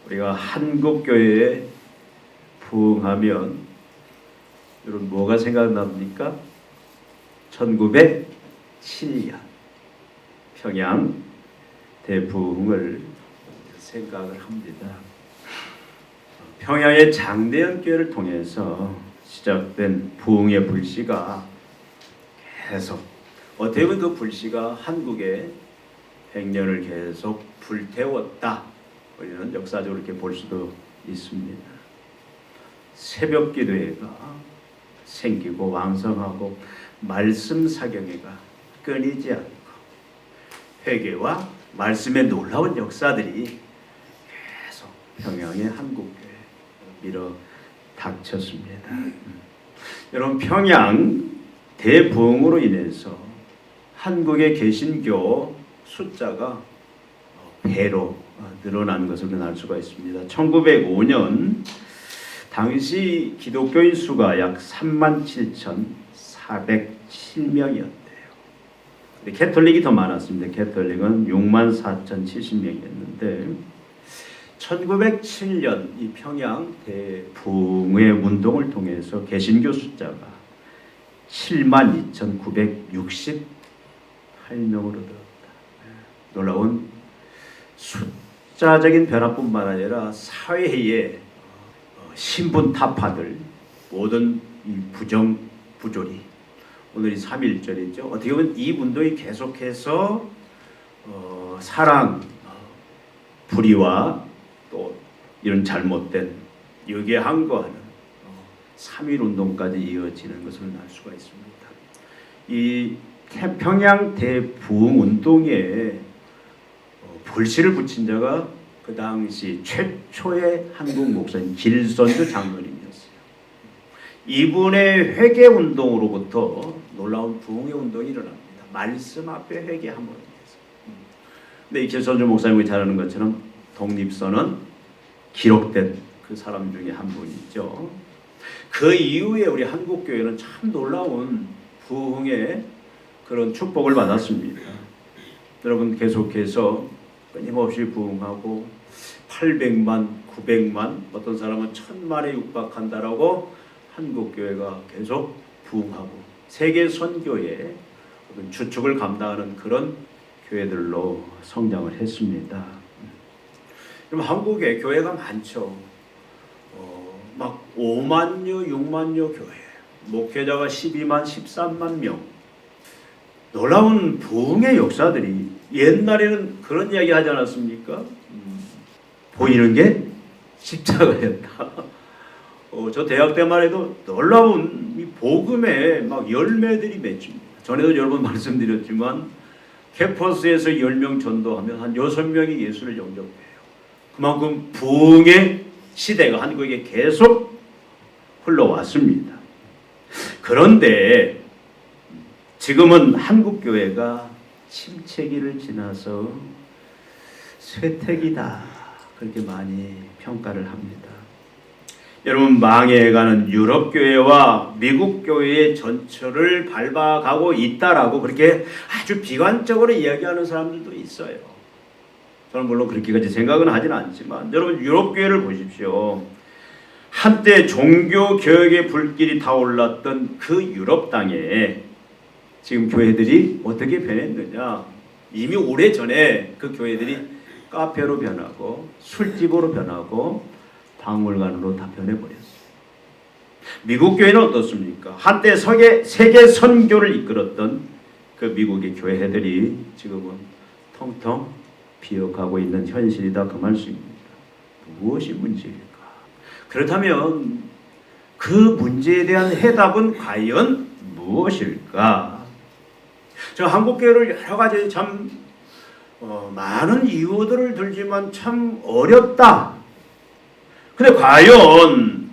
우리가 한국교회에 부흥하면 여러분 뭐가 생각납니까? 1907년 평양 대부흥을 생각을 합니다. 평양의 장대현 교회를 통해서 시작된 부흥의 불씨가 계속 어떻게 보면 그 불씨가 한국의 100년을 계속 불태웠다. 우리는 역사적으로 이렇게 볼 수도 있습니다. 새벽 기도회가 생기고 왕성하고 말씀 사경회가 끊이지 않고 회개와 말씀의 놀라운 역사들이 계속 평양의 한국교회에 밀어 닥쳤습니다. 여러분, 평양 대부흥으로 인해서 한국의 개신교 숫자가 배로 늘어난 것을 알 수가 있습니다. 1905년 당시 기독교인 수가 약 37,407명이었대요. 캐톨릭이 더 많았습니다. 캐톨릭은 64,070명이었는데 1907년 이 평양 대부흥의 운동을 통해서 개신교 숫자가 72,968명으로 늘었다. 놀라운 숫자적인 변화뿐만 아니라 사회의 신분 타파들, 모든 이 부정 부조리, 오늘이 3.1절이죠. 어떻게 보면 이 운동이 계속해서 사랑, 불의와 또 이런 잘못된 유괴항거하는 3.1 운동까지 이어지는 것을 알 수가 있습니다. 이 평양 대부흥 운동에 불씨를 붙인 자가 그 당시 최초의 한국 목사님 길선주 장로님이었어요. 이분의 회개 운동으로부터 놀라운 부흥의 운동이 일어납니다. 말씀 앞에 회개함으로 인해서. 근데 이 길선주 목사님이 잘 아는 것처럼 독립선언 기록된 그 사람 중에 한 분이죠. 그 이후에 우리 한국교회는 참 놀라운 부흥의 그런 축복을 받았습니다. 여러분, 계속해서 끊임없이 부흥하고 800만, 900만, 어떤 사람은 1000만에 육박한다라고 한국교회가 계속 부흥하고 세계 선교의 주축을 감당하는 그런 교회들로 성장을 했습니다. 그럼 한국에 교회가 많죠. 막 5만여, 6만여 교회, 목회자가 12만, 13만 명. 놀라운 부흥의 역사들이 옛날에는 그런 이야기 하지 않았습니까? 보이는 게 십자가였다. 저 대학 때만 해도 놀라운 이 복음의 막 열매들이 맺힙니다. 전에도 여러 번 말씀드렸지만 캠퍼스에서 10명 전도하면 한 6명이 예수를 영접해요. 그만큼 부흥의 시대가 한국에 계속 흘러왔습니다. 그런데 지금은 한국교회가 침체기를 지나서 쇠퇴기다, 그렇게 많이 평가를 합니다. 여러분, 망해가는 유럽교회와 미국교회의 전철을 밟아가고 있다라고 그렇게 아주 비관적으로 이야기하는 사람들도 있어요. 저는 물론 그렇게까지 생각은 하진 않지만 여러분, 유럽교회를 보십시오. 한때 종교개혁의 불길이 타올랐던 그 유럽 땅에 지금 교회들이 어떻게 변했느냐. 이미 오래전에 그 교회들이 카페로 변하고 술집으로 변하고 박물관으로 다 변해버렸어요. 미국 교회는 어떻습니까? 한때 세계 선교를 이끌었던 그 미국의 교회들이 지금은 텅텅 비어가고 있는 현실이다, 그 말씀입니다. 무엇이 문제일까? 그렇다면 그 문제에 대한 해답은 과연 무엇일까? 저 한국교회를 여러 가지 참 많은 이유들을 들지만 참 어렵다. 근데 과연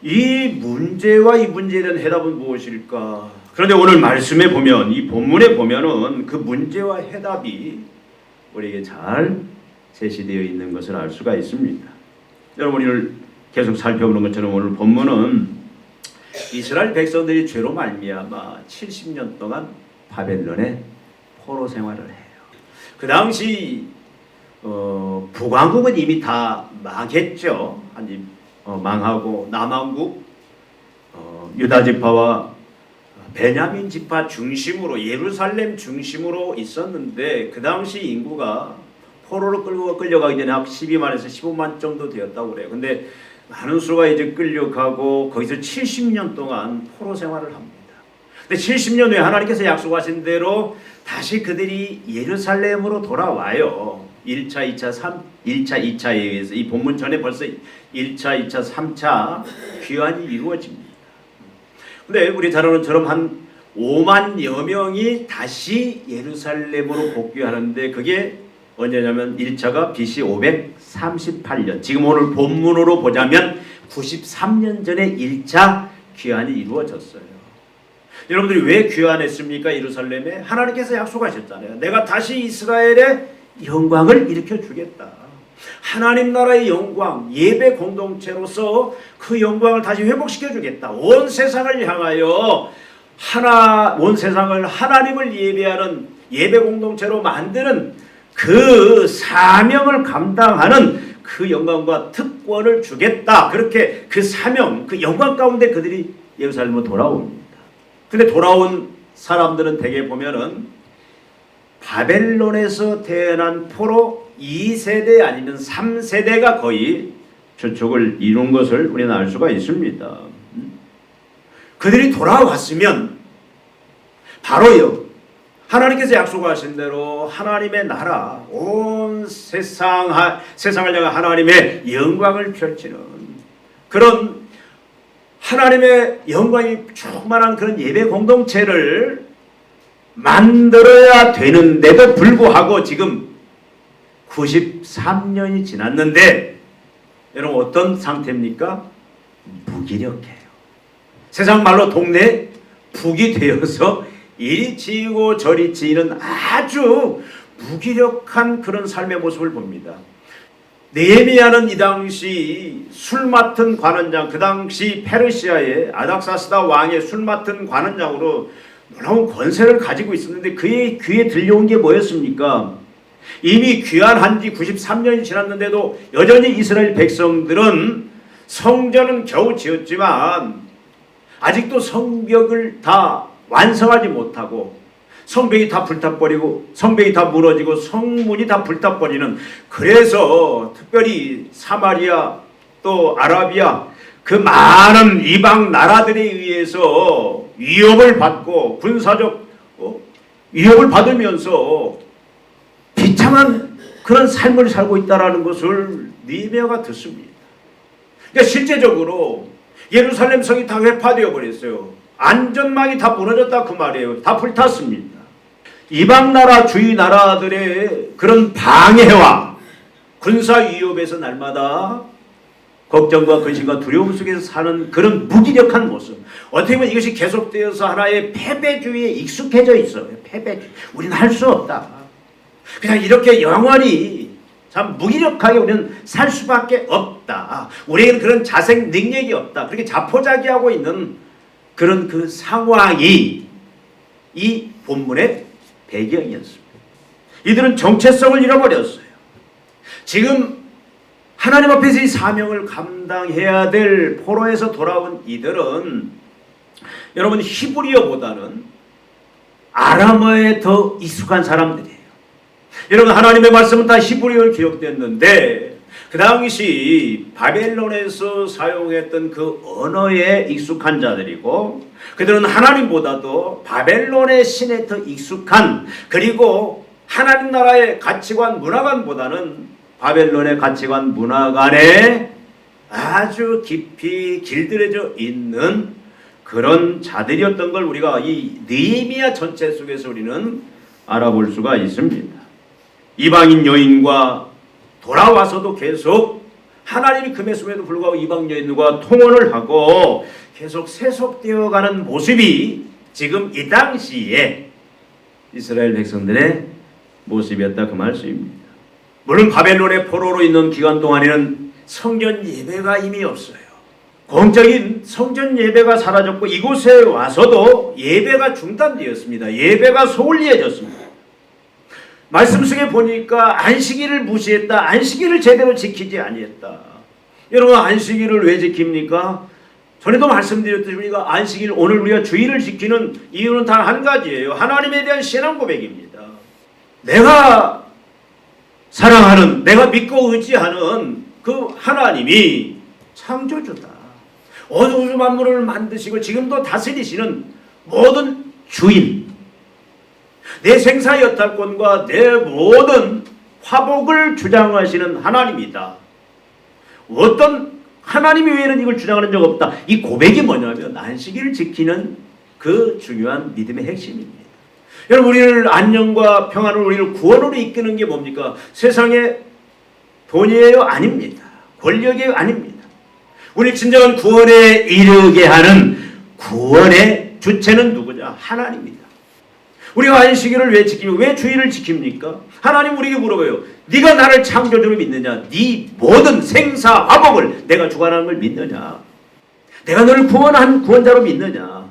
이 문제와 이 문제에 대한 해답은 무엇일까? 그런데 오늘 말씀에 보면, 이 본문에 보면은 그 문제와 해답이 우리에게 잘 제시되어 있는 것을 알 수가 있습니다. 여러분, 오늘 계속 살펴보는 것처럼 오늘 본문은 이스라엘 백성들이 죄로 말미암아 70년 동안 바벨론에 포로 생활을 해요. 그 당시 북왕국은 이미 다 망했죠. 망하고 남왕국 유다 지파와 베냐민 지파 중심으로 예루살렘 중심으로 있었는데 그 당시 인구가 포로로 끌려가기 전에 12만에서 15만 정도 되었다고 그래요. 근데 많은 수가 이제 끌려가고 거기서 70년 동안 포로 생활을 합니다. 근데 70년 후에 하나님께서 약속하신 대로 다시 그들이 예루살렘으로 돌아와요. 1차, 2차에 의해서 이 본문 전에 벌써 1차, 2차, 3차 귀환이 이루어집니다. 근데 우리 잘 아는 처럼 한 5만여 명이 다시 예루살렘으로 복귀하는데 그게 언제냐면 1차가 BC 538년, 지금 오늘 본문으로 보자면 93년 전에 1차 귀환이 이루어졌어요. 여러분들이 왜 귀환했습니까? 예루살렘에 하나님께서 약속하셨잖아요. 내가 다시 이스라엘의 영광을 일으켜 주겠다. 하나님 나라의 영광, 예배 공동체로서 그 영광을 다시 회복시켜 주겠다. 온 세상을 향하여 온 세상을 하나님을 예배하는 예배 공동체로 만드는 그 사명을 감당하는 그 영광과 특권을 주겠다. 그렇게 그 사명, 그 영광 가운데 그들이 예루살렘으로 돌아옵니다. 근데 돌아온 사람들은 대개 보면은 바벨론에서 태어난 포로 2세대 아니면 3세대가 거의 저축을 이룬 것을 우리는 알 수가 있습니다. 그들이 돌아왔으면 바로요, 하나님께서 약속하신 대로 하나님의 나라, 온 세상을 향해 하나님의 영광을 펼치는 그런 하나님의 영광이 충만한 그런 예배 공동체를 만들어야 되는데도 불구하고 지금 93년이 지났는데 여러분 어떤 상태입니까? 무기력해요. 세상 말로 동네 북이 되어서 이리 치이고 저리 치이는 아주 무기력한 그런 삶의 모습을 봅니다. 느헤미야는 이 당시 술 맡은 관원장, 그 당시 페르시아의 아닥사스다 왕의 술 맡은 관원장으로 놀라운 권세를 가지고 있었는데 그의 귀에 들려온 게 뭐였습니까? 이미 귀환한 지 93년이 지났는데도 여전히 이스라엘 백성들은 성전은 겨우 지었지만 아직도 성벽을 다 완성하지 못하고 성벽이 다 불타버리고 성벽이 다 무너지고 성문이 다 불타버리는, 그래서 특별히 사마리아 또 아라비아 그 많은 이방 나라들에 의해서 위협을 받고 군사적 위협을 받으면서 비참한 그런 삶을 살고 있다는 것을 느헤미야가 듣습니다. 그러니까 실제적으로 예루살렘 성이 다 회파되어 버렸어요. 안전망이 다 무너졌다 그 말이에요. 다 불탔습니다. 이방 나라 주위 나라들의 그런 방해와 군사 위협에서 날마다 걱정과 근심과 두려움 속에서 사는 그런 무기력한 모습, 어떻게 보면 이것이 계속되어서 하나의 패배주의에 익숙해져 있어요. 패배주의. 우리는 할 수 없다. 그냥 이렇게 영원히 참 무기력하게 우리는 살 수밖에 없다. 우리에게는 그런 자생 능력이 없다. 그렇게 자포자기하고 있는 그런 그 상황이 이 본문의 배경이었습니다. 이들은 정체성을 잃어버렸어요. 지금 하나님 앞에서 이 사명을 감당해야 될 포로에서 돌아온 이들은 여러분 히브리어보다는 아람어에 더 익숙한 사람들이에요. 여러분 하나님의 말씀은 다 히브리어로 기록됐는데 그 당시 바벨론에서 사용했던 그 언어에 익숙한 자들이고 그들은 하나님보다도 바벨론의 신에 더 익숙한, 그리고 하나님 나라의 가치관 문화관보다는 바벨론의 가치관 문화관에 아주 깊이 길들여져 있는 그런 자들이었던 걸 우리가 이 느헤미야 전체 속에서 우리는 알아볼 수가 있습니다. 이방인 여인과 돌아와서도 계속 하나님이 금했음에도 불구하고 이방 여인과 통혼을 하고 계속 세속되어가는 모습이 지금 이 당시에 이스라엘 백성들의 모습이었다 그 말씀입니다. 물론 바벨론의 포로로 있는 기간 동안에는 성전 예배가 이미 없어요. 공적인 성전 예배가 사라졌고 이곳에 와서도 예배가 중단되었습니다. 예배가 소홀히해졌습니다. 말씀 속에 보니까 안식일을 무시했다. 안식일을 제대로 지키지 아니했다. 여러분 안식일을 왜 지킵니까? 전에도 말씀드렸듯이 우리가 안식일 오늘 우리가 주일을 지키는 이유는 단 한 가지예요. 하나님에 대한 신앙 고백입니다. 내가 사랑하는, 내가 믿고 의지하는 그 하나님이 창조주다. 우주 만물을 만드시고 지금도 다스리시는 모든 주인, 내 생사 여탈권과 내 모든 화복을 주장하시는 하나님이다. 어떤 하나님이 외에는 이걸 주장하는 적 없다. 이 고백이 뭐냐면 안식일을 지키는 그 중요한 믿음의 핵심입니다. 여러분 우리를 안녕과 평안을 우리를 구원으로 이끄는 게 뭡니까? 세상의 돈이에요? 아닙니다. 권력이에요? 아닙니다. 우리 진정한 구원에 이르게 하는 구원의 주체는 누구냐? 하나님입니다. 우리가 안식일을 왜 지키며 왜 주일을 지킵니까? 하나님 우리에게 물어봐요. 네가 나를 창조주로 믿느냐? 네 모든 생사 화복을 내가 주관하는 걸 믿느냐? 내가 너를 구원한 구원자로 믿느냐?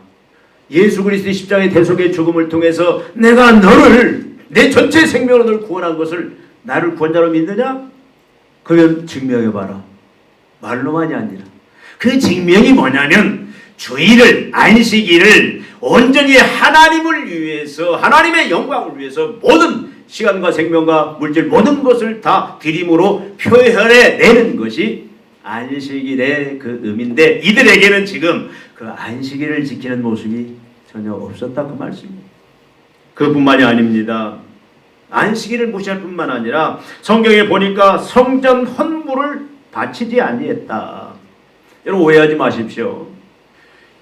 예수 그리스도의 십자가의 대속의 죽음을 통해서 내가 너를 내 전체 생명으로 너를 구원한 것을 나를 구원자로 믿느냐? 그러면 증명해봐라. 말로만이 아니라 그 증명이 뭐냐면 주일을, 안식일을 온전히 하나님을 위해서, 하나님의 영광을 위해서 모든 시간과 생명과 물질 모든 것을 다 드림으로 표현해내는 것이 안식일의 그 의미인데 이들에게는 지금 그 안식일을 지키는 모습이 전혀 없었다 그 말씀입니다. 그뿐만이 아닙니다. 안식일을 무시할 뿐만 아니라 성경에 보니까 성전 헌물을 바치지 아니했다. 여러분 오해하지 마십시오.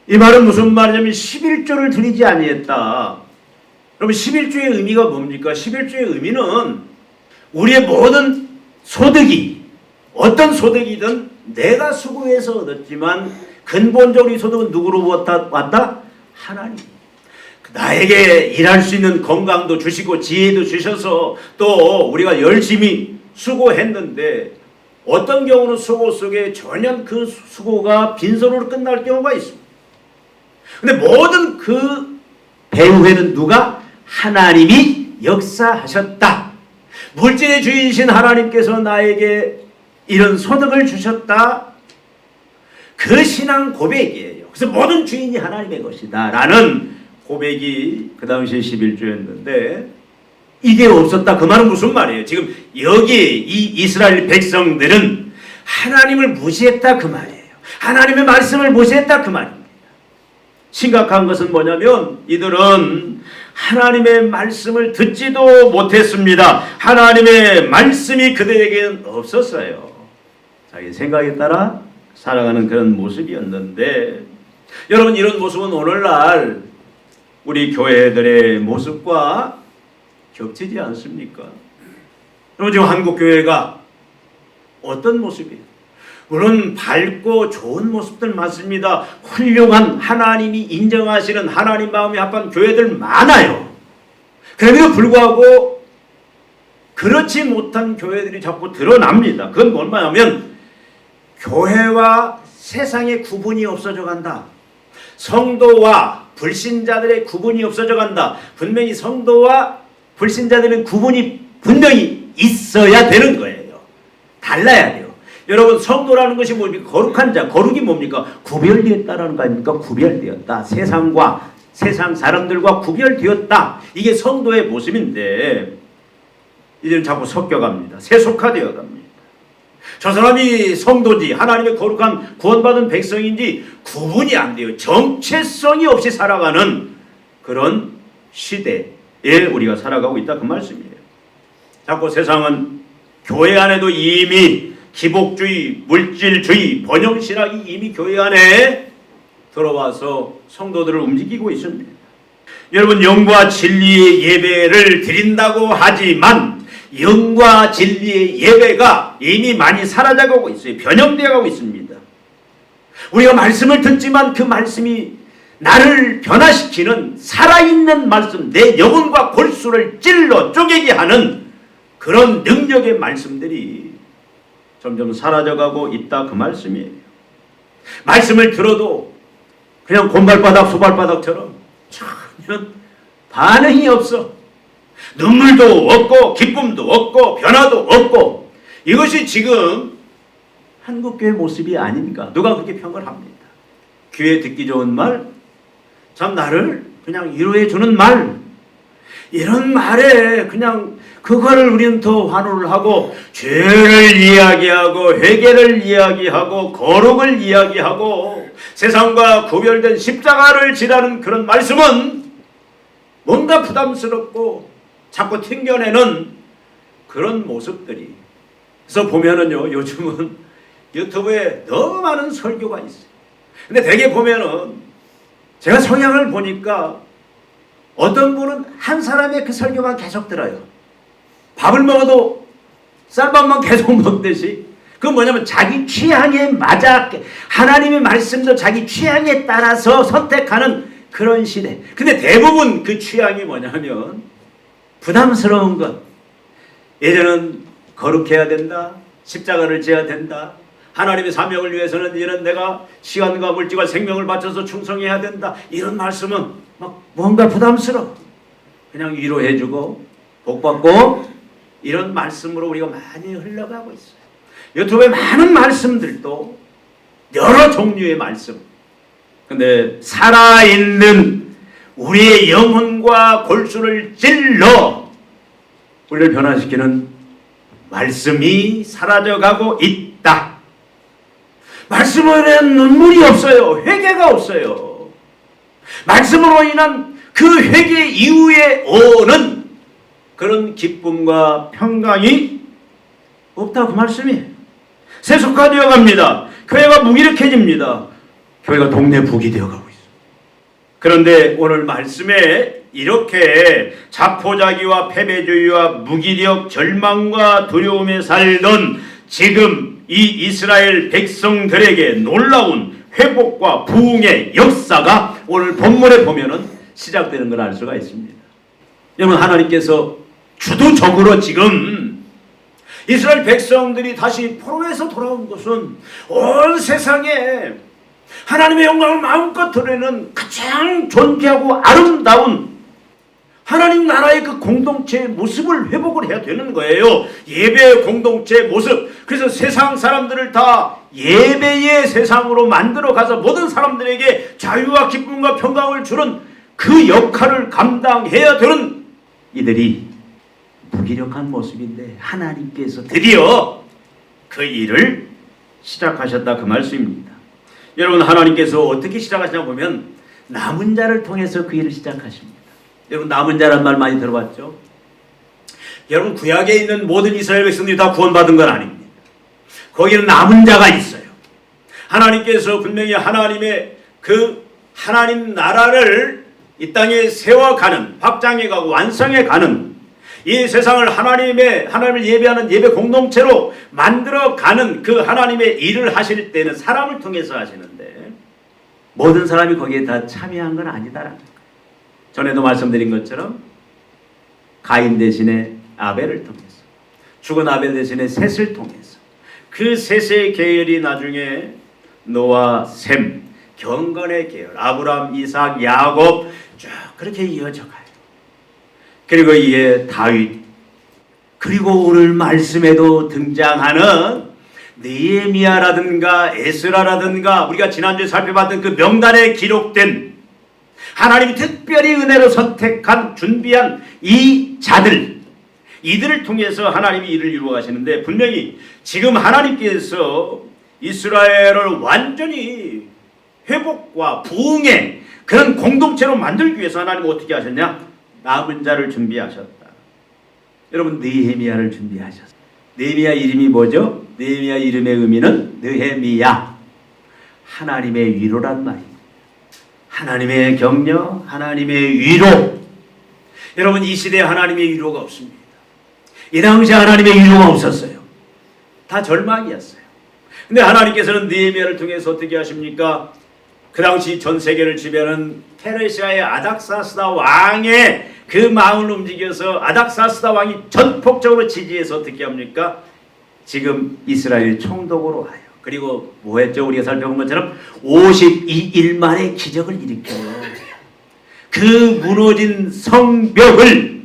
이 말은 무슨 말이냐면 11조를 드리지 아니했다. 여러분 11조의 의미가 뭡니까? 11조의 의미는 우리의 모든 소득이 어떤 소득이든 내가 수고해서 얻었지만 근본적으로 이 소득은 누구로부터 왔다? 하나님. 나에게 일할 수 있는 건강도 주시고 지혜도 주셔서 또 우리가 열심히 수고했는데 어떤 경우는 수고 속에 전혀 그 수고가 빈손으로 끝날 경우가 있습니다. 근데 모든 그 배후에는 누가? 하나님이 역사하셨다. 물질의 주인이신 하나님께서 나에게 이런 소득을 주셨다. 그 신앙 고백이에요. 그래서 모든 주인이 하나님의 것이다 라는 고백이 그 당시에 11조였는데 이게 없었다. 그 말은 무슨 말이에요? 지금 여기 이 이스라엘 백성들은 하나님을 무시했다 그 말이에요. 하나님의 말씀을 무시했다 그 말입니다. 심각한 것은 뭐냐면 이들은 하나님의 말씀을 듣지도 못했습니다. 하나님의 말씀이 그들에게는 없었어요. 자기 생각에 따라 살아가는 그런 모습이었는데 여러분 이런 모습은 오늘날 우리 교회들의 모습과 겹치지 않습니까? 여러분 지금 한국 교회가 어떤 모습이에요? 물론 밝고 좋은 모습들 많습니다. 훌륭한 하나님이 인정하시는 하나님 마음이 합한 교회들 많아요. 그럼에도 불구하고 그렇지 못한 교회들이 자꾸 드러납니다. 그건 뭐냐면 교회와 세상의 구분이 없어져 간다. 성도와 불신자들의 구분이 없어져 간다. 분명히 성도와 불신자들은 구분이 분명히 있어야 되는 거예요. 달라야 돼요. 여러분 성도라는 것이 뭡니까? 거룩한 자. 거룩이 뭡니까? 구별되었다라는 거 아닙니까? 구별되었다. 세상과 세상 사람들과 구별되었다. 이게 성도의 모습인데 이제는 자꾸 섞여갑니다. 세속화되어 갑니다. 저 사람이 성도지 하나님의 거룩한 구원받은 백성인지 구분이 안 돼요. 정체성이 없이 살아가는 그런 시대에 우리가 살아가고 있다 그 말씀이에요. 자꾸 세상은 교회 안에도 이미 기복주의, 물질주의, 번영신학이 이미 교회 안에 들어와서 성도들을 움직이고 있습니다. 여러분 영과 진리의 예배를 드린다고 하지만 영과 진리의 예배가 이미 많이 사라져가고 있어요. 변형되어 가고 있습니다. 우리가 말씀을 듣지만 그 말씀이 나를 변화시키는 살아있는 말씀, 내 영혼과 골수를 찔러 쪼개게 하는 그런 능력의 말씀들이 점점 사라져가고 있다 그 말씀이에요. 말씀을 들어도 그냥 곰발바닥 소발바닥처럼 전혀 반응이 없어. 눈물도 없고 기쁨도 없고 변화도 없고 이것이 지금 한국교회 모습이 아닌가. 누가 그렇게 평가를 합니다. 귀에 듣기 좋은 말, 참 나를 그냥 위로해 주는 말, 이런 말에 그냥 그거를 우리는 더 환호를 하고 죄를 이야기하고 회개를 이야기하고 거룩을 이야기하고 세상과 구별된 십자가를 지라는 그런 말씀은 뭔가 부담스럽고 자꾸 튕겨내는 그런 모습들이. 그래서 보면은요, 요즘은 유튜브에 너무 많은 설교가 있어요. 근데 대개 보면은 제가 성향을 보니까 어떤 분은 한 사람의 그 설교만 계속 들어요. 밥을 먹어도 쌀밥만 계속 먹듯이. 그건 뭐냐면 자기 취향에 맞게 하나님의 말씀도 자기 취향에 따라서 선택하는 그런 시대. 근데 대부분 그 취향이 뭐냐면 부담스러운 것. 예전은 거룩해야 된다. 십자가를 져야 된다. 하나님의 사명을 위해서는 이런 내가 시간과 물질과 생명을 바쳐서 충성해야 된다. 이런 말씀은 막 뭔가 부담스러워. 그냥 위로해주고 복받고 이런 말씀으로 우리가 많이 흘러가고 있어요. 유튜브에 많은 말씀들도 여러 종류의 말씀. 근데 살아있는 우리의 영혼과 골수를 찔러 우리를 변화시키는 말씀이 사라져가고 있다. 말씀으로는 눈물이 없어요. 회개가 없어요. 말씀으로 인한 그 회개 이후에 오는 그런 기쁨과 평강이 없다. 그 말씀이 세속화되어 갑니다. 교회가 무기력해집니다. 교회가 동네 북이 되어가고 있어요. 그런데 오늘 말씀에 이렇게 자포자기와 패배주의와 무기력, 절망과 두려움에 살던 지금 이 이스라엘 백성들에게 놀라운 회복과 부흥의 역사가 오늘 본문에 보면은 시작되는 걸 알 수가 있습니다. 여러분, 하나님께서 주도적으로 지금 이스라엘 백성들이 다시 포로에서 돌아온 것은 온 세상에 하나님의 영광을 마음껏 드러내는 가장 존귀하고 아름다운 하나님 나라의 그 공동체의 모습을 회복을 해야 되는 거예요. 예배의 공동체의 모습. 그래서 세상 사람들을 다 예배의 세상으로 만들어 가서 모든 사람들에게 자유와 기쁨과 평강을 주는 그 역할을 감당해야 되는 이들이 무기력한 모습인데 하나님께서 드디어 그 일을 시작하셨다. 그 말씀입니다. 여러분, 하나님께서 어떻게 시작하시냐 보면 남은 자를 통해서 그 일을 시작하십니다. 여러분, 남은 자란 말 많이 들어봤죠? 여러분, 구약에 있는 모든 이스라엘 백성들이 다 구원받은 건 아닙니다. 거기는 남은 자가 있어요. 하나님께서 분명히 하나님의 그 하나님 나라를 이 땅에 세워가는, 확장해가고 완성해가는 이 세상을 하나님을 예배하는 예배 공동체로 만들어가는 그 하나님의 일을 하실 때는 사람을 통해서 하시는데 모든 사람이 거기에 다 참여한 건 아니다라는 거예요. 전에도 말씀드린 것처럼 가인 대신에 아벨을 통해서, 죽은 아벨 대신에 셋을 통해서 그 셋의 계열이 나중에 노아, 셈, 경건의 계열, 아브라함, 이삭, 야곱 쭉 그렇게 이어져 가요. 그리고 이에 다윗, 그리고 오늘 말씀에도 등장하는 느헤미야라든가 에스라라든가 우리가 지난주에 살펴봤던 그 명단에 기록된 하나님이 특별히 은혜로 선택한 준비한 이 자들, 이들을 통해서 하나님이 일을 이루어 가시는데 분명히 지금 하나님께서 이스라엘을 완전히 회복과 부흥의 그런 공동체로 만들기 위해서 하나님은 어떻게 하셨냐? 남은 자를 준비하셨다. 여러분, 느헤미야를 준비하셨어요. 느헤미야 이름이 뭐죠? 느헤미야 이름의 의미는 느헤미야, 하나님의 위로란 말입니다. 하나님의 격려, 하나님의 위로. 여러분, 이 시대에 하나님의 위로가 없습니다. 이 당시에 하나님의 위로가 없었어요. 다 절망이었어요. 근데 하나님께서는 느헤미야를 통해서 어떻게 하십니까? 그 당시 전 세계를 지배하는 페르시아의 아닥사스다 왕의 그 마음을 움직여서 아닥사스다 왕이 전폭적으로 지지해서 어떻게 합니까? 지금 이스라엘 총독으로 와요. 그리고 뭐 했죠? 우리가 살펴본 것처럼 52일 만에 기적을 일으켜요. 그 무너진 성벽을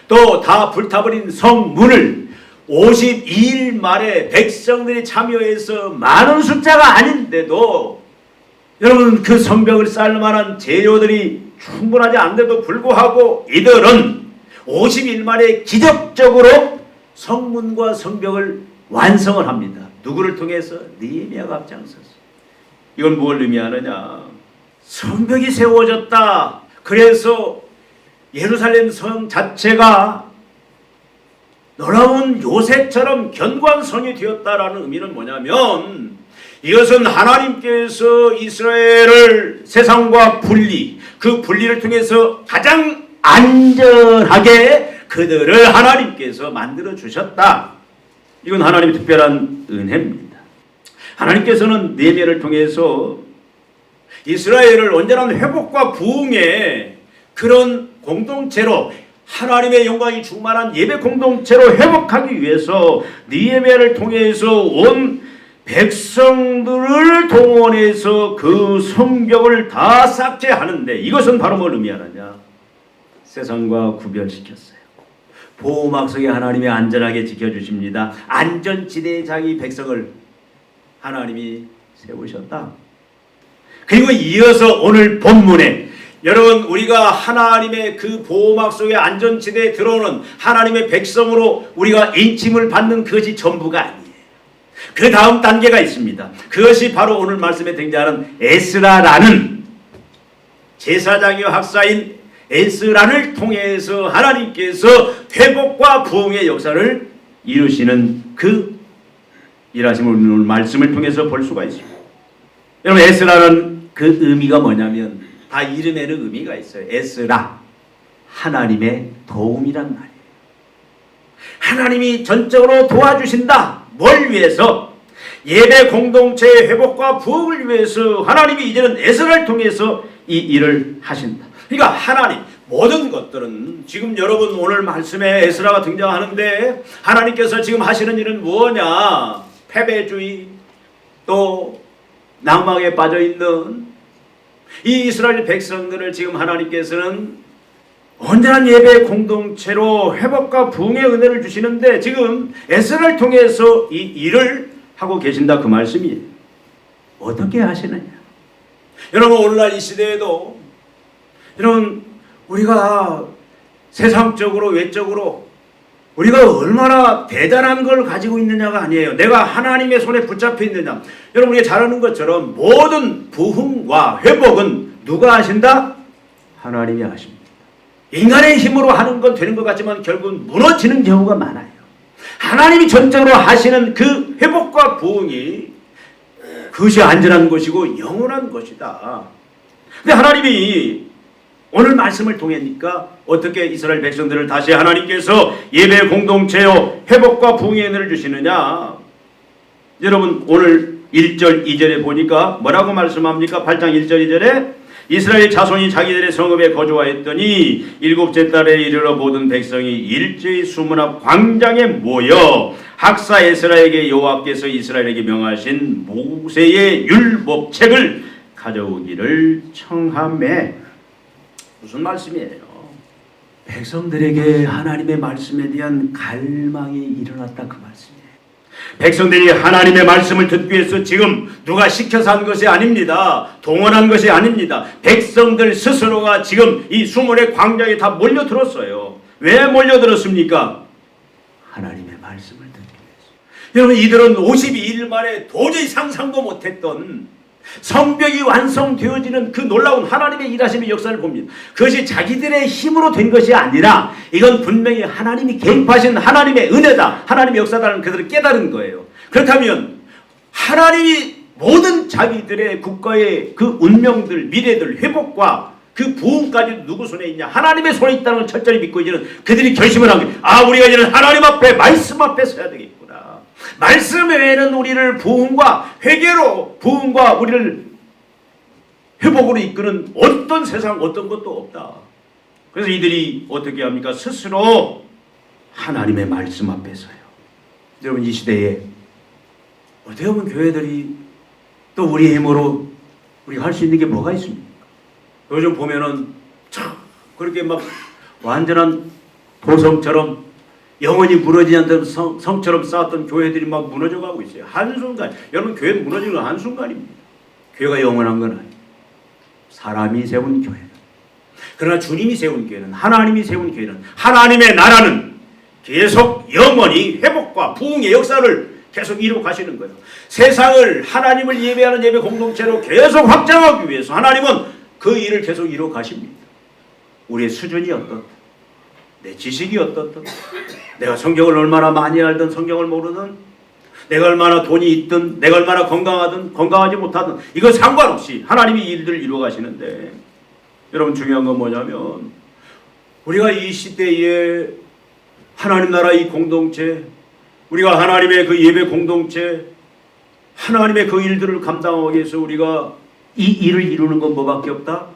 또 다 불타버린 성문을 52일 만에 백성들이 참여해서 많은 숫자가 아닌데도 여러분 그 성벽을 쌓을 만한 재료들이 충분하지 않은데도 불구하고 이들은 50일 만에 기적적으로 성문과 성벽을 완성을 합니다. 누구를 통해서? 느헤미야가 앞장서서. 이건 뭘 의미하느냐? 성벽이 세워졌다. 그래서 예루살렘 성 자체가 놀라운 요새처럼 견고한 성이 되었다라는 의미는 뭐냐면 이것은 하나님께서 이스라엘을 세상과 분리, 그 분리를 통해서 가장 안전하게 그들을 하나님께서 만들어 주셨다. 이건 하나님의 특별한 은혜입니다. 하나님께서는 느헤미야를 통해서 이스라엘을 온전한 회복과 부흥의 그런 공동체로 하나님의 영광이 충만한 예배 공동체로 회복하기 위해서 느헤미야를 통해서 온 백성들을 동원해서 그 성벽을 다 쌓게 하는데 이것은 바로 뭘 의미하느냐? 세상과 구별시켰어요. 보호막 속에 하나님이 안전하게 지켜주십니다. 안전지대에 자기 백성을 하나님이 세우셨다. 그리고 이어서 오늘 본문에 여러분 우리가 하나님의 그 보호막 속에 안전지대에 들어오는 하나님의 백성으로 우리가 인침을 받는 그것이 전부가 아니에요. 그 다음 단계가 있습니다. 그것이 바로 오늘 말씀에 등장하는 에스라라는 제사장이요 학사인 에스라를 통해서 하나님께서 회복과 부흥의 역사를 이루시는 그 일하심을 오늘 말씀을 통해서 볼 수가 있습니다. 여러분 에스라는 그 의미가 뭐냐면 다 이름에는 의미가 있어요. 에스라, 하나님의 도움이란 말이에요. 하나님이 전적으로 도와주신다. 뭘 위해서? 예배 공동체의 회복과 부흥을 위해서 하나님이 이제는 에스라를 통해서 이 일을 하신다. 그러니까 하나님 모든 것들은 지금 여러분 오늘 말씀에 에스라가 등장하는데 하나님께서 지금 하시는 일은 뭐냐? 패배주의 또 낭망에 빠져있는 이 이스라엘 백성들을 지금 하나님께서는 온전한 예배 공동체로 회복과 부흥의 은혜를 주시는데 지금 에스라를 통해서 이 일을 하고 계신다 그 말씀이에요. 어떻게 하시느냐? 여러분 오늘날 이 시대에도 여러분 우리가 세상적으로 외적으로 우리가 얼마나 대단한 걸 가지고 있느냐가 아니에요. 내가 하나님의 손에 붙잡혀 있느냐. 여러분 우리가 잘 아는 것처럼 모든 부흥과 회복은 누가 하신다? 하나님이 하십니다. 인간의 힘으로 하는 건 되는 것 같지만 결국은 무너지는 경우가 많아요. 하나님이 전적으로 하시는 그 회복과 부흥이 그것이 안전한 것이고 영원한 것이다. 근데 하나님이 오늘 말씀을 통하니까 어떻게 이스라엘 백성들을 다시 하나님께서 예배 공동체요 회복과 부흥의 은혜를 주시느냐? 여러분 오늘 1절 2절에 보니까 뭐라고 말씀합니까? 8장 1절 2절에 이스라엘 자손이 자기들의 성읍에 거주하였더니 일곱째 달에 이르러 모든 백성이 일제히 수문 앞 광장에 모여 학사 에스라에게 여호와께서 이스라엘에게 명하신 모세의 율법책을 가져오기를 청하매. 무슨 말씀이에요? 백성들에게 하나님의 말씀에 대한 갈망이 일어났다 그 말씀이에요. 백성들이 하나님의 말씀을 듣기 위해서 지금 누가 시켜서 한 것이 아닙니다. 동원한 것이 아닙니다. 백성들 스스로가 지금 이 수문의 광장에 다 몰려들었어요. 왜 몰려들었습니까? 하나님의 말씀을 듣기 위해서. 여러분 이들은 52일 만에 도저히 상상도 못했던 성벽이 완성되어지는 그 놀라운 하나님의 일하심의 역사를 봅니다. 그것이 자기들의 힘으로 된 것이 아니라 이건 분명히 하나님이 개입하신 하나님의 은혜다. 하나님의 역사다라는 그들을 깨달은 거예요. 그렇다면 하나님이 모든 자기들의 국가의 그 운명들, 미래들, 회복과 그 부흥까지 누구 손에 있냐? 하나님의 손에 있다는 걸 철저히 믿고 이제는 그들이 결심을 한 거예요. 아, 우리가 이제는 하나님 앞에 말씀 앞에 서야 되겠구나. 말씀 외에는 우리를 부흥과 회개로 부흥과 우리를 회복으로 이끄는 어떤 세상 어떤 것도 없다. 그래서 이들이 어떻게 합니까? 스스로 하나님의 말씀 앞에 서요. 여러분 이 시대에 어떻게 보면 교회들이 또 우리 힘으로 우리가 할 수 있는 게 뭐가 있습니까? 요즘 보면은 참 그렇게 막 완전한 도성처럼 영원히 무너지지 않던 성처럼 쌓았던 교회들이 막 무너져가고 있어요. 한순간. 여러분 교회 무너지는 건 한순간입니다. 교회가 영원한 건 아니에요. 사람이 세운 교회. 그러나 주님이 세운 교회는, 하나님이 세운 교회는, 하나님의 나라는 계속 영원히 회복과 부흥의 역사를 계속 이루어 가시는 거예요. 세상을 하나님을 예배하는 예배 공동체로 계속 확장하기 위해서 하나님은 그 일을 계속 이루어 가십니다. 우리의 수준이 어떻든, 내 지식이 어떻든, 내가 성경을 얼마나 많이 알든 성경을 모르든, 내가 얼마나 돈이 있든, 내가 얼마나 건강하든 건강하지 못하든, 이거 상관없이 하나님이 일들을 이루어 가시는데, 여러분 중요한 건 뭐냐면 우리가 이 시대에 하나님 나라 이 공동체, 우리가 하나님의 그 예배 공동체, 하나님의 그 일들을 감당하기 위해서 우리가 이 일을 이루는 건 뭐밖에 없다?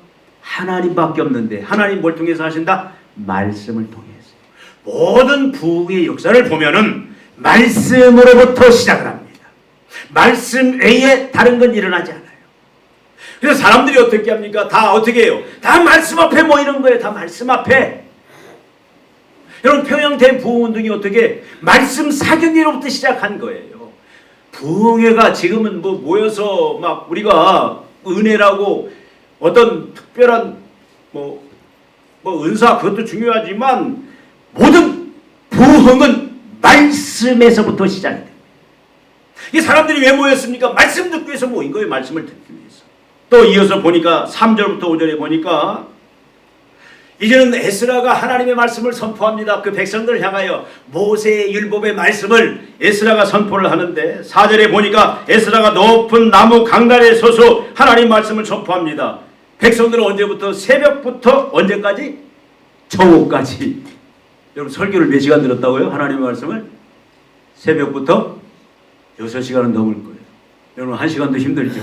하나님밖에 없는데, 하나님 뭘 통해서 하신다? 말씀을 통해서. 모든 부흥의 역사를 보면은 말씀으로부터 시작을 합니다. 말씀 외에 다른 건 일어나지 않아요. 그래서 사람들이 어떻게 합니까? 다 어떻게 해요? 다 말씀 앞에 모이는 거예요. 다 말씀 앞에. 여러분 평양 대부흥운동이 어떻게 말씀 사경회로부터 시작한 거예요. 부흥회가 지금은 뭐 모여서 막 우리가 은혜라고 어떤 특별한 뭐 은사 그것도 중요하지만 모든 부흥은 말씀에서부터 시작이 돼요. 이 사람들이 왜 모였습니까? 말씀 듣기 위해서 모인 거예요. 말씀을 듣기 위해서. 또 이어서 보니까 3절부터 5절에 보니까 이제는 에스라가 하나님의 말씀을 선포합니다. 그 백성들을 향하여 모세의 율법의 말씀을 에스라가 선포를 하는데 4절에 보니까 에스라가 높은 나무 강단에 서서 하나님 말씀을 선포합니다. 백성들은 언제부터? 새벽부터 언제까지? 저녁까지. 여러분 설교를 몇 시간 들었다고요? 하나님의 말씀을? 새벽부터 6시간은 넘을 거예요. 여러분 1시간도 힘들죠.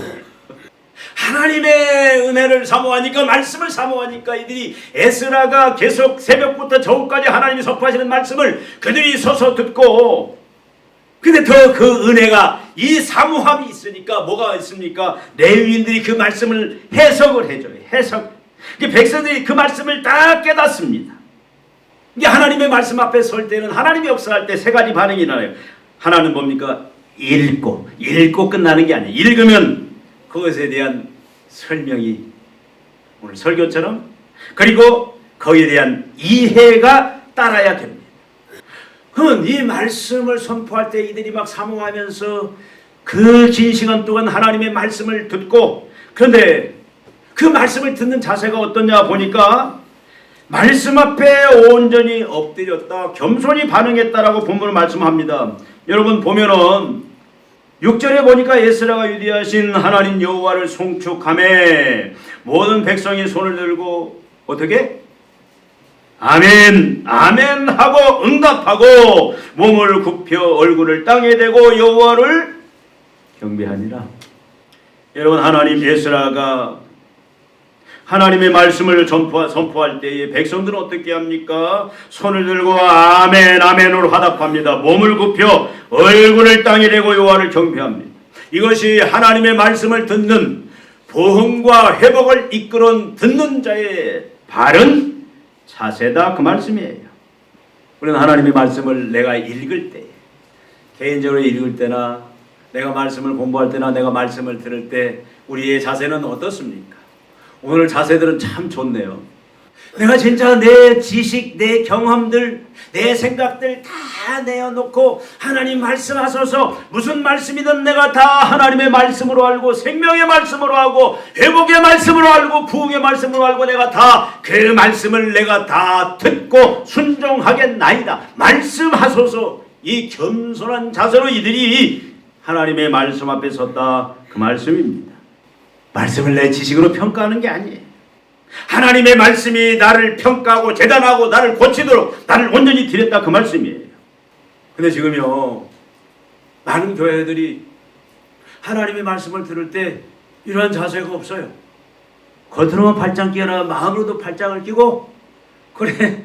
하나님의 은혜를 사모하니까, 말씀을 사모하니까 이들이 에스라가 계속 새벽부터 저녁까지 하나님이 선포하시는 말씀을 그들이 서서 듣고, 근데 더 그 은혜가, 이 사모함이 있으니까 뭐가 있습니까? 레위인들이 그 말씀을 해석을 해줘요. 해석. 백성들이 그 말씀을 다 깨닫습니다. 이게 하나님의 말씀 앞에 설 때는, 하나님이 역사할 때 세 가지 반응이 나요. 하나는 뭡니까? 읽고 끝나는 게 아니에요. 읽으면 그것에 대한 설명이 오늘 설교처럼, 그리고 거기에 대한 이해가 따라야 됩니다. 그러면 이 말씀을 선포할 때 이들이 막 사모하면서 그 긴 시간 동안 하나님의 말씀을 듣고, 그런데 그 말씀을 듣는 자세가 어떠냐 보니까 말씀 앞에 온전히 엎드렸다, 겸손히 반응했다라고 본문을 말씀합니다. 여러분 보면은 6절에 보니까 에스라가 유대하신 하나님 여호와를 송축하매 모든 백성이 손을 들고 어떻게? 아멘 아멘 하고 응답하고 몸을 굽혀 얼굴을 땅에 대고 여호와를 경배하니라. 여러분 하나님 에스라가 하나님의 말씀을 선포할 때에 백성들은 어떻게 합니까? 손을 들고 아멘 아멘으로 화답합니다. 몸을 굽혀 얼굴을 땅에 대고 여호와를 경배합니다. 이것이 하나님의 말씀을 듣는, 부흥과 회복을 이끌어온 듣는 자의 바른 자세다, 그 말씀이에요. 우리는 하나님의 말씀을 내가 읽을 때, 개인적으로 읽을 때나 내가 말씀을 공부할 때나 내가 말씀을 들을 때 우리의 자세는 어떻습니까? 오늘 자세들은 참 좋네요. 내가 진짜 내 지식, 내 경험들, 내 생각들 다 내어놓고 하나님 말씀하소서, 무슨 말씀이든 내가 다 하나님의 말씀으로 알고, 생명의 말씀으로 알고, 회복의 말씀으로 알고, 부흥의 말씀으로 알고, 내가 다 그 말씀을 내가 다 듣고 순종하겠나이다. 말씀하소서. 이 겸손한 자세로 이들이 하나님의 말씀 앞에 섰다, 그 말씀입니다. 말씀을 내 지식으로 평가하는 게 아니에요. 하나님의 말씀이 나를 평가하고 재단하고 나를 고치도록 나를 온전히 드렸다, 그 말씀이에요. 근데 지금요 많은 교회들이 하나님의 말씀을 들을 때 이러한 자세가 없어요. 겉으로만 팔짱 끼거나 마음으로도 팔짱을 끼고, 그래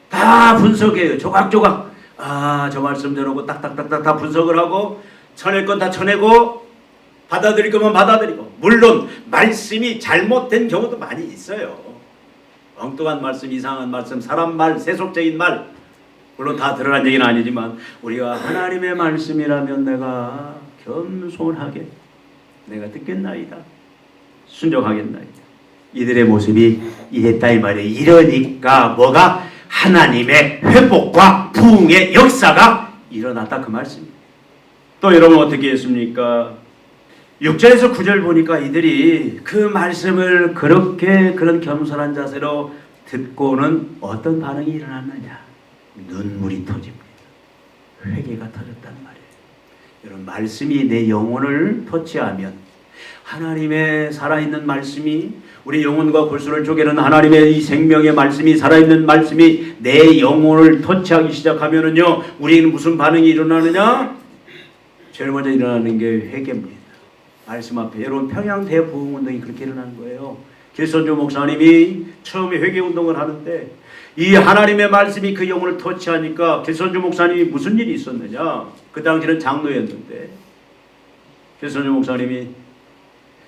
다 분석해요. 조각조각. 아, 저 말씀대로 딱딱딱딱 다 분석을 하고, 쳐낼 건 다 쳐내고, 받아들일 거면 받아들이고. 물론 말씀이 잘못된 경우도 많이 있어요. 엉뚱한 말씀, 이상한 말씀, 사람 말, 세속적인 말, 물론 다 드러난 얘기는 아니지만 우리가 하나님의 말씀이라면 내가 겸손하게 내가 듣겠나이다, 순종하겠나이다. 이들의 모습이 이랬다 이 말이에요. 이러니까 뭐가? 하나님의 회복과 부흥의 역사가 일어났다 그 말씀입니다. 또 여러분 어떻게 했습니까? 6절에서 9절 보니까 이들이 그 말씀을 그렇게 그런 겸손한 자세로 듣고는 어떤 반응이 일어났느냐? 눈물이 터집니다. 회개가 터졌단 말이에요. 여러분, 말씀이 내 영혼을 터치하면, 하나님의 살아있는 말씀이, 우리 영혼과 골수를 쪼개는 하나님의 이 생명의 말씀이, 살아있는 말씀이 내 영혼을 터치하기 시작하면은요, 우리는 무슨 반응이 일어나느냐? 제일 먼저 일어나는 게 회개입니다. 말씀 앞에. 여러분, 평양 대부흥운동이 그렇게 일어난 거예요. 길선조 목사님이 처음에 회개운동을 하는데 이 하나님의 말씀이 그 영혼을 터치하니까 길선조 목사님이 무슨 일이 있었느냐? 그 당시는 장로였는데 길선조 목사님이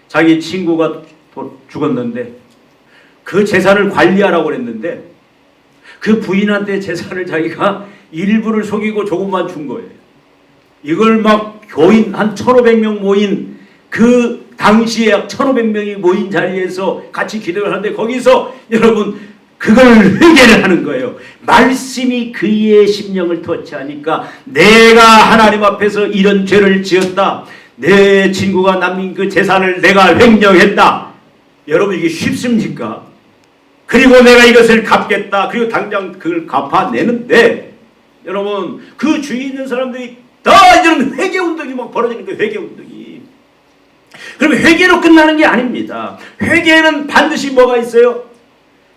자기 친구가 죽었는데 그 재산을 관리하라고 그랬는데 그 부인한테 재산을 자기가 일부를 속이고 조금만 준 거예요. 이걸 막 교인 한 1,500명 모인 그 당시에 1,500명이 모인 자리에서 같이 기도를 하는데 거기서 여러분 그걸 회개를 하는 거예요. 말씀이 그의 심령을 터치하니까 내가 하나님 앞에서 이런 죄를 지었다. 내 친구가 남긴 그 재산을 내가 횡령했다. 여러분 이게 쉽습니까? 그리고 내가 이것을 갚겠다. 그리고 당장 그걸 갚아내는데 여러분 그 주위에 있는 사람들이 다 이런 회개운동이 막 벌어지는 거예요. 회개운동이. 그러면 회개로 끝나는 게 아닙니다. 회개는 반드시 뭐가 있어요?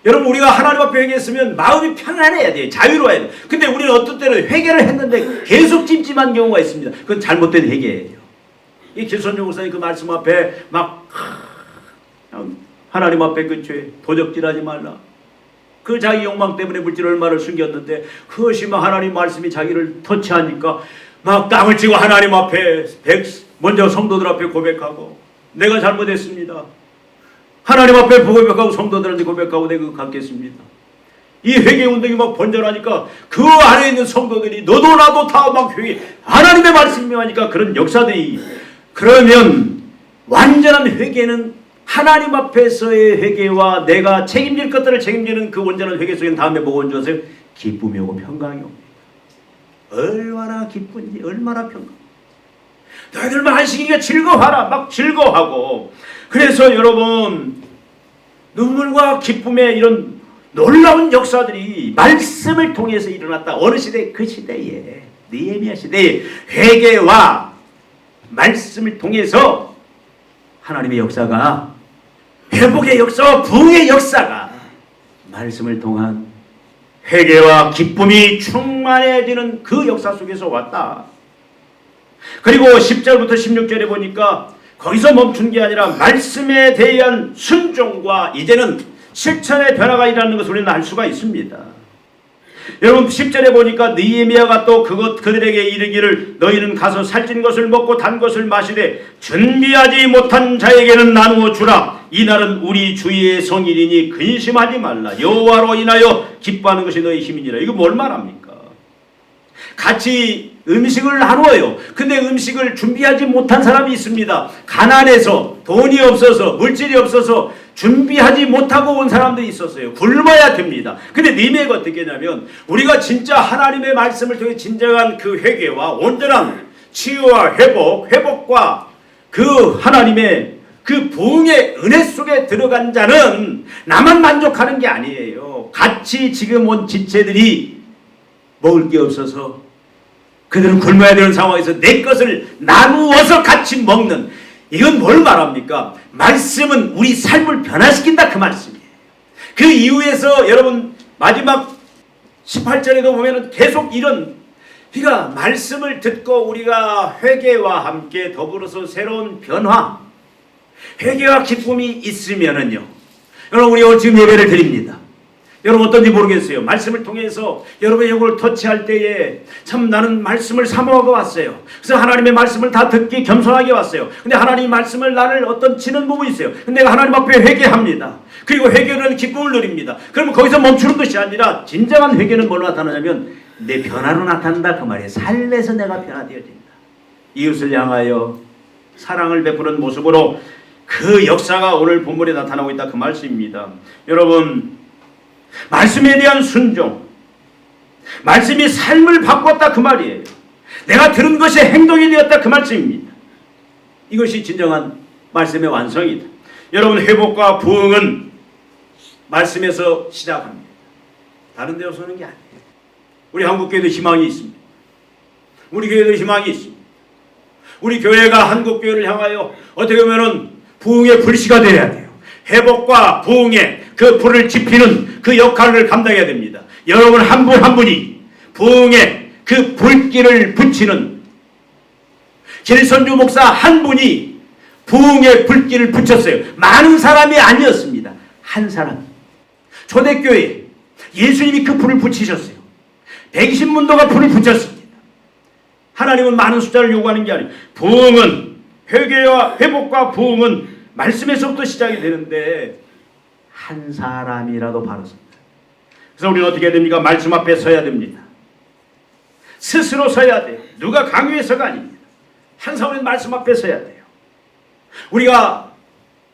여러분 우리가 하나님 앞에 회개했으면 마음이 편안해야 돼요. 자유로워야 돼요. 근데 우리는 어떤 때는 회개를 했는데 계속 찜찜한 경우가 있습니다. 그건 잘못된 회개예요. 이 길선조 목사님 그 말씀 앞에 막 하나님 앞에 그 죄 도적질하지 말라. 그 자기 욕망 때문에 물질 얼마를 숨겼는데 그것이 막 하나님 말씀이 자기를 터치하니까 막 땅을 치고 하나님 앞에 먼저 성도들 앞에 고백하고 내가 잘못했습니다. 하나님 앞에 고백하고 성도들한테 고백하고 내가 그거 갚겠습니다. 이 회개운동이 막 번져나니까 그 안에 있는 성도들이 너도 나도 다 막 회개 하나님의 말씀이 하니까 그런 역사들이 그러면 완전한 회개는 하나님 앞에서의 회개와 내가 책임질 것들을 책임지는 그 온전한 회개 속에는 다음에 뭐가 온 줄 아세요? 기쁨이 오고 평강이 옵니다. 얼마나 기쁜지 얼마나 평강. 너희들만 안식이니까 즐거워하라. 막 즐거워하고. 그래서 여러분 눈물과 기쁨의 이런 놀라운 역사들이 말씀을 통해서 일어났다. 어느 시대? 그 시대에 느헤미야 시대에 회개와 말씀을 통해서 하나님의 역사가 회복의 역사와 부흥의 역사가 말씀을 통한 회개와 기쁨이 충만해지는 그 역사 속에서 왔다. 그리고 10절부터 16절에 보니까 거기서 멈춘 게 아니라 말씀에 대한 순종과 이제는 실천의 변화가 일어나는 것을 우리는 알 수가 있습니다. 여러분 10절에 보니까 느헤미야가 또 그들에게 이르기를 너희는 가서 살찐 것을 먹고 단 것을 마시되 준비하지 못한 자에게는 나누어 주라. 이날은 우리 주의 성일이니 근심하지 말라. 여호와로 인하여 기뻐하는 것이 너희 힘이니라. 이거 뭘 말합니까? 같이 음식을 나누어요. 근데 음식을 준비하지 못한 사람이 있습니다. 가난해서 돈이 없어서 물질이 없어서 준비하지 못하고 온 사람들이 있었어요. 굶어야 됩니다. 근데 니네가 어떻게 했냐면 우리가 진짜 하나님의 말씀을 통해 진정한 그 회개와 온전한 치유와 회복과 그 하나님의 그 부흥의 은혜 속에 들어간 자는 나만 만족하는 게 아니에요. 같이 지금 온 지체들이 먹을 게 없어서 그들은 굶어야 되는 상황에서 내 것을 나누어서 같이 먹는, 이건 뭘 말합니까? 말씀은 우리 삶을 변화시킨다 그 말씀이에요. 그 이후에서 여러분 마지막 18절에도 보면은 계속 이런, 그러니까 말씀을 듣고 우리가 회개와 함께 더불어서 새로운 변화, 회개와 기쁨이 있으면은요, 여러분 우리 오늘 지금 예배를 드립니다. 여러분 어떤지 모르겠어요. 말씀을 통해서 여러분이 이걸 터치할 때에 참 나는 말씀을 사모하고 왔어요. 그래서 하나님의 말씀을 다 듣기 겸손하게 왔어요. 근데 하나님의 말씀을 나를 어떤 치는 부분이 있어요. 근데 내가 하나님 앞에 회개합니다. 그리고 회개는 기쁨을 누립니다. 그러면 거기서 멈추는 것이 아니라 진정한 회개는 뭘로 나타나냐면 내 변화로 나타난다 그 말이에요. 삶에서 내가 변화되어진다. 이웃을 향하여 사랑을 베푸는 모습으로 그 역사가 오늘 본문에 나타나고 있다 그 말씀입니다. 여러분 말씀에 대한 순종, 말씀이 삶을 바꿨다 그 말이에요. 내가 들은 것이 행동이 되었다 그 말씀입니다. 이것이 진정한 말씀의 완성이다. 여러분 회복과 부흥은 말씀에서 시작합니다. 다른 데서 오는 게 아니에요. 우리 한국교회도 희망이 있습니다. 우리 교회도 희망이 있습니다. 우리 교회가 한국교회를 향하여 어떻게 보면 부흥의 불씨가 되어야 돼요. 회복과 부흥의 그 불을 지피는 그 역할을 감당해야 됩니다. 여러분 한 분 한 분이 부흥의 그 불길을 붙이는 길선주 목사 한 분이 부흥의 불길을 붙였어요. 많은 사람이 아니었습니다. 한 사람. 초대교회 예수님이 그 불을 붙이셨어요. 120문도가 불을 붙였습니다. 하나님은 많은 숫자를 요구하는 게 아니에요. 부흥은 회개와 회복과 부흥은 말씀에서부터 시작이 되는데 한 사람이라도 바르습니다. 그래서 우리는 어떻게 해야 됩니까? 말씀 앞에 서야 됩니다. 스스로 서야 돼요. 누가 강요해서가 아닙니다. 한 사람은 말씀 앞에 서야 돼요. 우리가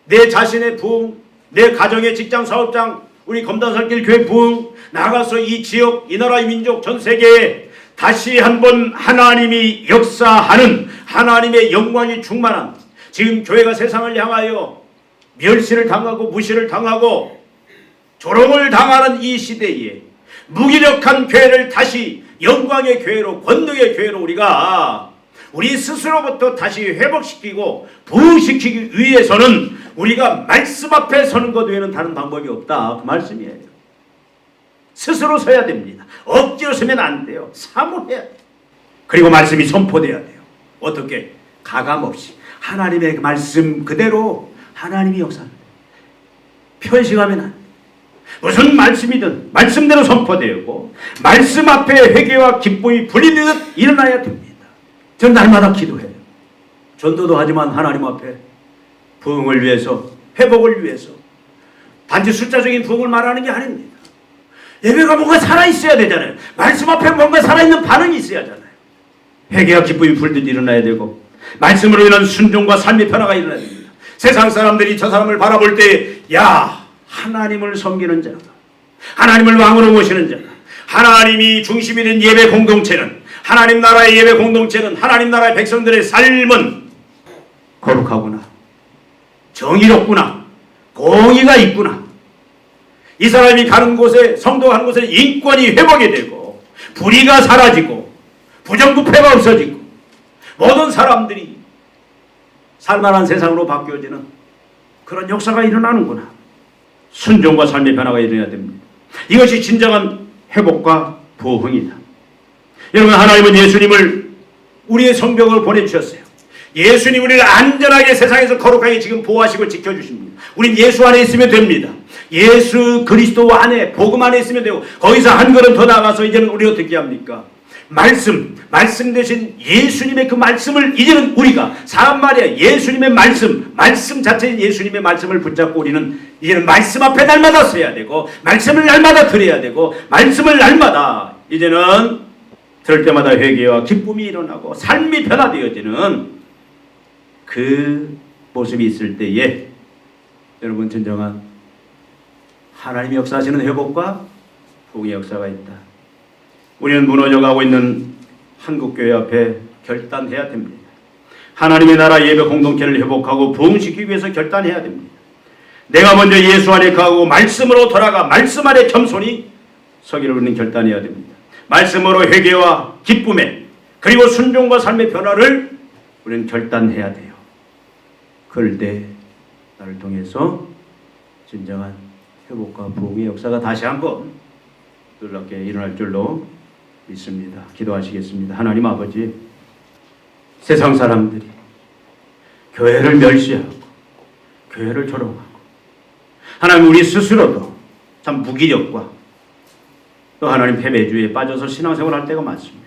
내 자신의 부흥, 내 가정의 직장, 사업장, 우리 검단살길 교회 부흥, 나가서 이 지역, 이 나라, 이 민족, 전 세계에 다시 한번 하나님이 역사하는 하나님의 영광이 충만한 지금 교회가 세상을 향하여 멸시를 당하고 무시를 당하고 조롱을 당하는 이 시대에 무기력한 교회를 다시 영광의 교회로 권능의 교회로 우리가 우리 스스로부터 다시 회복시키고 부흥시키기 위해서는 우리가 말씀 앞에 서는 것 외에는 다른 방법이 없다 그 말씀이에요. 스스로 서야 됩니다. 억지로 서면 안 돼요. 사모해야 돼요. 그리고 말씀이 선포돼야 돼요. 어떻게? 가감없이 하나님의 말씀 그대로 하나님이 역사합니다. 편식하면 안 돼요. 무슨 말씀이든 말씀대로 선포되고 말씀 앞에 회개와 기쁨이 불리듯 일어나야 됩니다. 전 날마다 기도해요. 전도도 하지만 하나님 앞에 부흥을 위해서 회복을 위해서 단지 숫자적인 부흥을 말하는 게 아닙니다. 예배가 뭔가 살아있어야 되잖아요. 말씀 앞에 뭔가 살아있는 반응이 있어야 하잖아요. 회개와 기쁨이 불듯 일어나야 되고 말씀으로 인한 순종과 삶의 변화가 일어나야 됩니다. 세상 사람들이 저 사람을 바라볼 때 야 하나님을 섬기는 자가 하나님을 왕으로 모시는 자가 하나님이 중심이 된 예배 공동체는 하나님 나라의 예배 공동체는 하나님 나라의 백성들의 삶은 거룩하구나 정의롭구나 공의가 있구나 이 사람이 가는 곳에 성도가 가는 곳에 인권이 회복이 되고 불의가 사라지고 부정부패가 없어지고 모든 사람들이 살만한 세상으로 바뀌어지는 그런 역사가 일어나는구나. 순종과 삶의 변화가 일어나야 됩니다. 이것이 진정한 회복과 부흥이다. 여러분 하나님은 예수님을 우리의 성벽으로 보내주셨어요. 예수님 우리를 안전하게 세상에서 거룩하게 지금 보호하시고 지켜주십니다. 우린 예수 안에 있으면 됩니다. 예수 그리스도 안에 복음 안에 있으면 되고 거기서 한 걸음 더 나가서 이제는 우리 어떻게 합니까? 말씀 대신 예수님의 그 말씀을 이제는 우리가 사람 말이야 예수님의 말씀 자체인 예수님의 말씀을 붙잡고 우리는 이제는 말씀 앞에 날마다 서야 되고 말씀을 날마다 들어야 되고 말씀을 날마다 이제는 들을 때마다 회개와 기쁨이 일어나고 삶이 변화되어지는 그 모습이 있을 때에 여러분 진정한 하나님이 역사하시는 회복과 부흥의 역사가 있다. 우리는 무너져가고 있는 한국교회 앞에 결단해야 됩니다. 하나님의 나라 예배 공동체를 회복하고 부흥시키기 위해서 결단해야 됩니다. 내가 먼저 예수 안에 가고 말씀으로 돌아가 말씀 안에 겸손히 서기를 우리는 결단해야 됩니다. 말씀으로 회개와 기쁨에 그리고 순종과 삶의 변화를 우리는 결단해야 돼요. 그럴 때 나를 통해서 진정한 회복과 부흥의 역사가 다시 한번 놀랍게 일어날 줄로 믿습니다. 기도하시겠습니다. 하나님 아버지, 세상 사람들이 교회를 멸시하고 교회를 조롱하고 하나님 우리 스스로도 참 무기력과 또 하나님 패배주의에 빠져서 신앙생활할 때가 많습니다.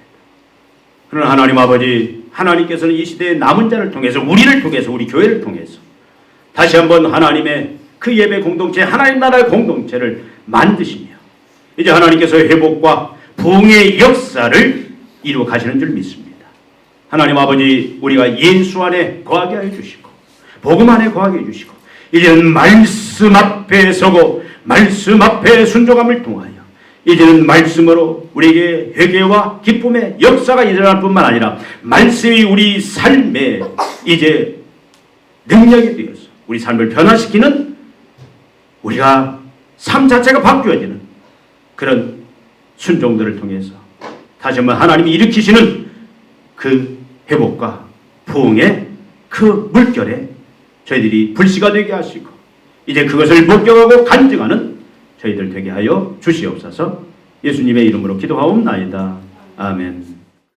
그러나 하나님 아버지, 하나님께서는 이 시대의 남은 자를 통해서, 우리를 통해서, 우리 교회를 통해서 다시 한번 하나님의 그 예배 공동체, 하나님 나라의 공동체를 만드시며 이제 하나님께서 회복과 부흥의 역사를 이루어 가시는 줄 믿습니다. 하나님 아버지, 우리가 예수 안에 거하게 하여 주시고 복음 안에 거하게 해 주시고 이제는 말씀 앞에 서고 말씀 앞에 순종함을 통하여 이제는 말씀으로 우리에게 회개와 기쁨의 역사가 일어날 뿐만 아니라 말씀이 우리 삶에 이제 능력이 되어서 우리 삶을 변화시키는, 우리가 삶 자체가 바뀌어지는 그런 순종들을 통해서 다시 한번 하나님이 일으키시는 그 회복과 부흥의 그 물결에 저희들이 불씨가 되게 하시고 이제 그것을 목격하고 간증하는 저희들 되게 하여 주시옵소서. 예수님의 이름으로 기도하옵나이다. 아멘.